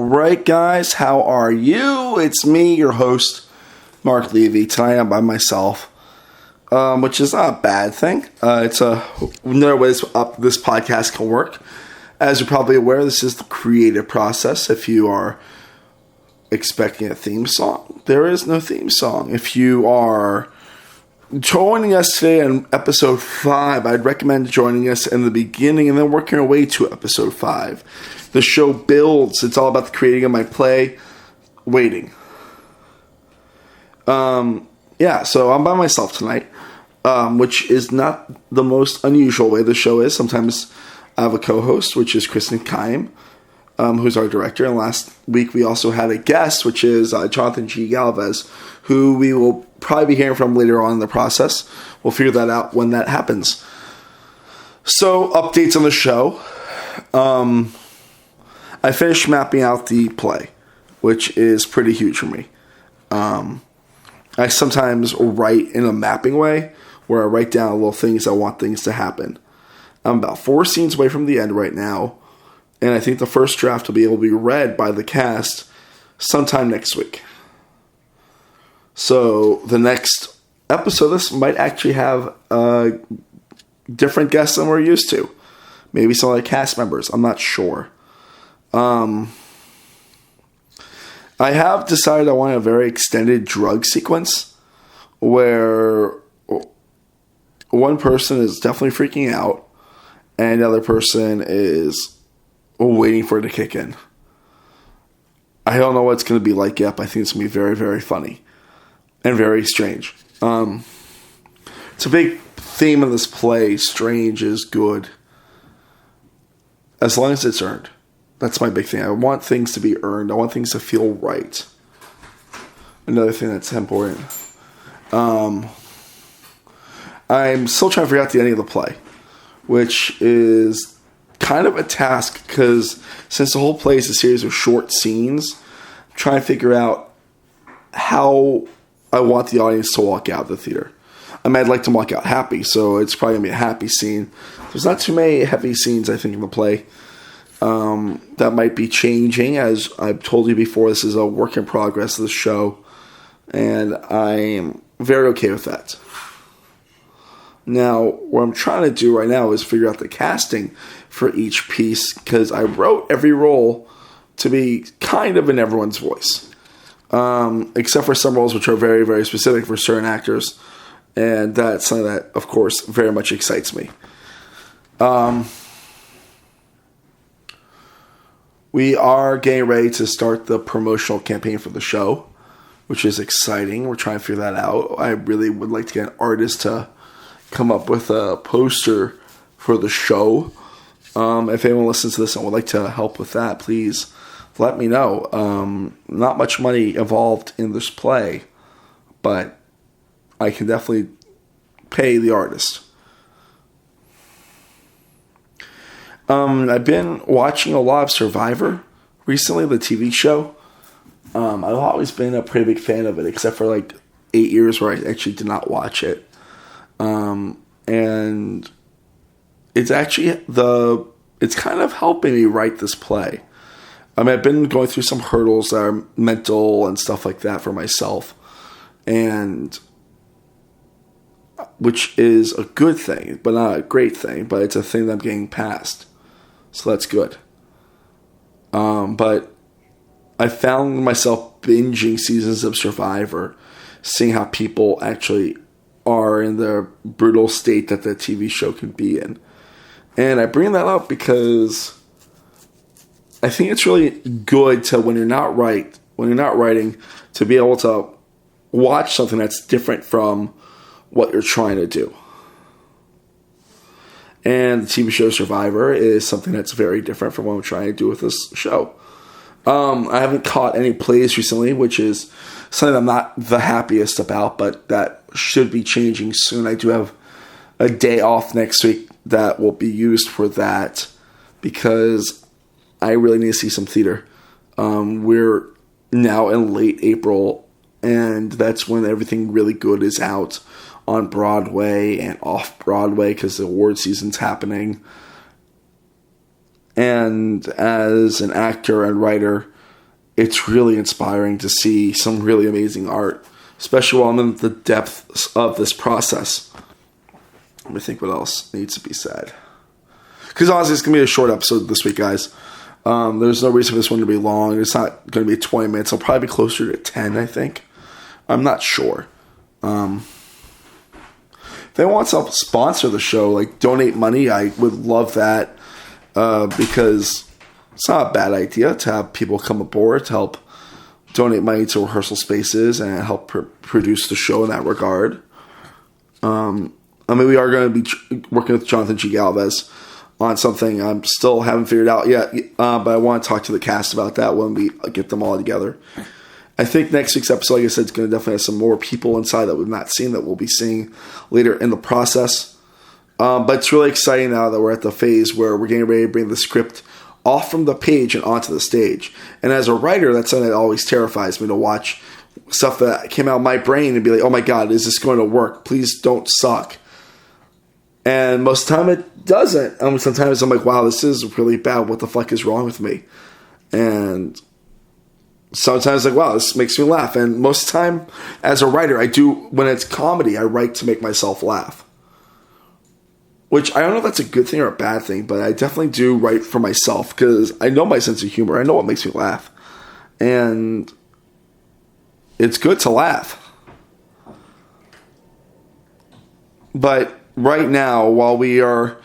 right, guys, how are you? It's me, your host, Mark Levy. Tonight I'm by myself, which is not a bad thing. It's another way this podcast can work. As you're probably aware, this is the creative process. If you are expecting a theme song, there is no theme song. If you are joining us today on episode 5, I'd recommend joining us in the beginning and then working our way to episode 5. The show builds. It's all about the creating of my play, waiting. So I'm by myself tonight, which is not the most unusual way the show is. Sometimes I have a co-host, which is Kristen Kime, who's our director. And last week we also had a guest, which is Jonathan G. Galvez, who we will probably be hearing from later on in the process. We'll figure that out when that happens. So, updates on the show. I finished mapping out the play, which is pretty huge for me. I sometimes write in a mapping way, where I write down little things I want things to happen. I'm about 4 scenes away from the end right now, and I think the first draft will be able to be read by the cast sometime next week. So the next episode of this might actually have different guests than we're used to. Maybe some of the cast members. I'm not sure. I have decided I want a very extended drug sequence where one person is definitely freaking out and the other person is waiting for it to kick in. I don't know what it's going to be like yet, but I think it's going to be very, very funny and very strange. It's a big theme of this play. Strange is good. As long as it's earned. That's my big thing. I want things to be earned. I want things to feel right. Another thing that's important. I'm still trying to figure out the ending of the play, which is kind of a task because since the whole play is a series of short scenes, I'm trying to figure out how I want the audience to walk out of the theater. I mean, I'd like to walk out happy, so it's probably going to be a happy scene. There's not too many heavy scenes, I think, in the play. That might be changing. As I've told you before, this is a work in progress of the show, and I'm very okay with that. Now, what I'm trying to do right now is figure out the casting for each piece, because I wrote every role to be kind of in everyone's voice. Except for some roles which are very, very specific for certain actors. And that's something that, of course, very much excites me. We are getting ready to start the promotional campaign for the show, which is exciting. We're trying to figure that out. I really would like to get an artist to come up with a poster for the show. If anyone listens to this and would like to help with that, please let me know. Not much money involved in this play, but I can definitely pay the artist. I've been watching a lot of Survivor recently, the TV show. I've always been a pretty big fan of it, except for like 8 years where I actually did not watch it. And it's actually it's kind of helping me write this play. I mean, I've been going through some hurdles that are mental and stuff like that for myself, and which is a good thing, but not a great thing, but it's a thing that I'm getting past. So that's good. But I found myself binging seasons of Survivor, seeing how people actually are in the brutal state that the TV show can be in. And I bring that up because I think it's really good to, when you're not writing, to be able to watch something that's different from what you're trying to do. And the TV show Survivor is something that's very different from what I'm trying to do with this show. I haven't caught any plays recently, which is something I'm not the happiest about, but that should be changing soon. I do have a day off next week that will be used for that because I really need to see some theater. We're now in late April, and that's when everything really good is out on Broadway and off Broadway because the award season's happening. And as an actor and writer, it's really inspiring to see some really amazing art, especially while I'm in the depths of this process. Let me think what else needs to be said. Because honestly, it's going to be a short episode this week, guys. There's no reason for this one to be long. It's not going to be 20 minutes. It'll probably be closer to 10, I think. I'm not sure. If they want to sponsor the show, like donate money, I would love that. Because it's not a bad idea to have people come aboard to help donate money to rehearsal spaces and help produce the show in that regard. We are going to be working with Jonathan G. Galvez on something I still haven't figured out yet, but I want to talk to the cast about that when we get them all together. I think next week's episode, like I said, is going to definitely have some more people inside that we've not seen that we'll be seeing later in the process. But it's really exciting now that we're at the phase where we're getting ready to bring the script off from the page and onto the stage. And as a writer, that's something that always terrifies me, to watch stuff that came out of my brain and be like, oh my God, is this going to work? Please don't suck. And most of the time it doesn't. Sometimes I'm like, wow, this is really bad. What the fuck is wrong with me? And sometimes like, wow, this makes me laugh. And most of the time as a writer, when it's comedy, I write to make myself laugh. Which I don't know if that's a good thing or a bad thing, but I definitely do write for myself because I know my sense of humor. I know what makes me laugh. And it's good to laugh. But right now, while we are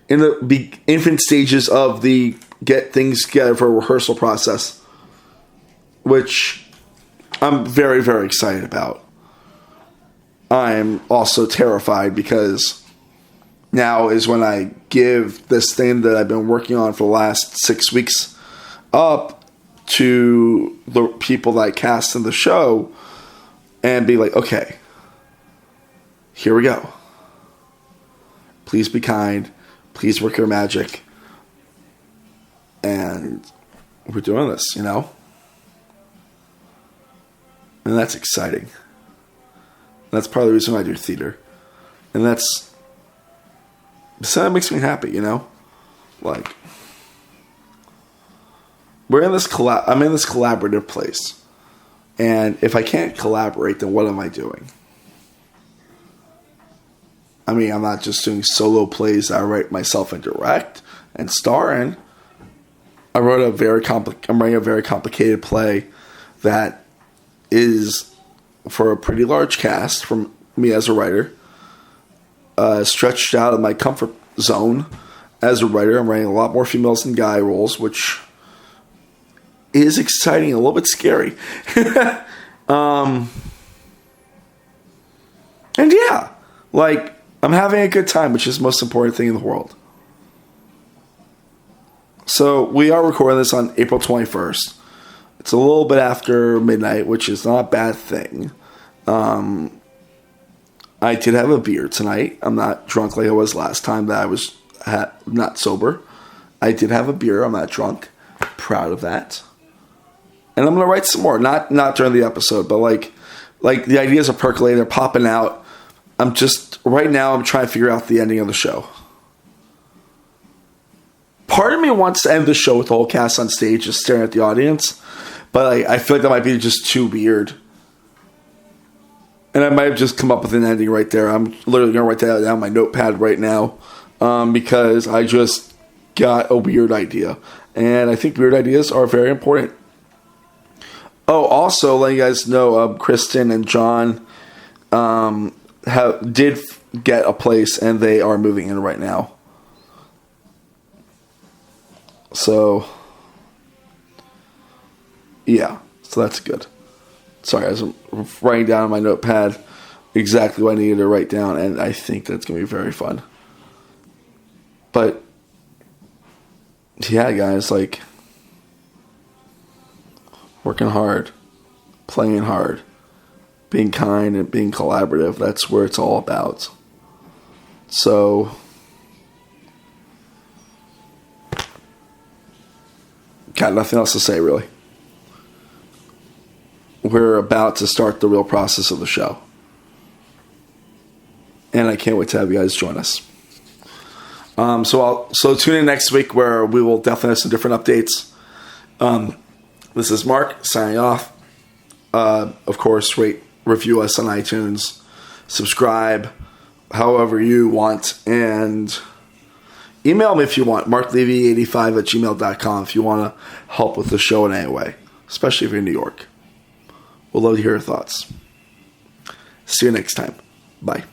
in the infant stages of the get things together for a rehearsal process, which I'm very, very excited about, I'm also terrified because now is when I give this thing that I've been working on for the last 6 weeks up to the people that I cast in the show and be like, okay, here we go. Please be kind. Please work your magic. And we're doing this, you know? And that's exciting. That's part of the reason why I do theater. And that's something that makes me happy, you know? Like, I'm in this collaborative place. And if I can't collaborate, then what am I doing? I mean, I'm not just doing solo plays that I write myself and direct and star in. I'm writing a very complicated play that is for a pretty large cast from me as a writer. Stretched out of my comfort zone as a writer. I'm writing a lot more females than guy roles, which is exciting and a little bit scary. And yeah, like, I'm having a good time, which is the most important thing in the world. So we are recording this on April 21st. It's a little bit after midnight, which is not a bad thing. I did have a beer tonight. I'm not drunk like I was last time that I was not sober. I did have a beer. I'm not drunk. Proud of that. And I'm going to write some more. Not during the episode, but like the ideas are percolating. They're popping out. Right now I'm trying to figure out the ending of the show. Part of me wants to end the show with the whole cast on stage just staring at the audience. But I feel like that might be just too weird. And I might have just come up with an ending right there. I'm literally going to write that down on my notepad right now. Because I just got a weird idea. And I think weird ideas are very important. Oh, also, letting you guys know, Kristen and John did get a place, and they are moving in right now. So, yeah. So that's good. Sorry, I was writing down on my notepad exactly what I needed to write down, and I think that's going to be very fun. But, yeah, guys, like, working hard, playing hard, being kind, and being collaborative, that's where it's all about. So, got nothing else to say, really. We're about to start the real process of the show. And I can't wait to have you guys join us. So tune in next week where we will definitely have some different updates. This is Mark signing off. Of course, rate, review us on iTunes, subscribe, however you want, and email me if you want, marklevy85@gmail.com if you want to help with the show in any way, especially if you're in New York. We'll love to hear your thoughts. See you next time. Bye.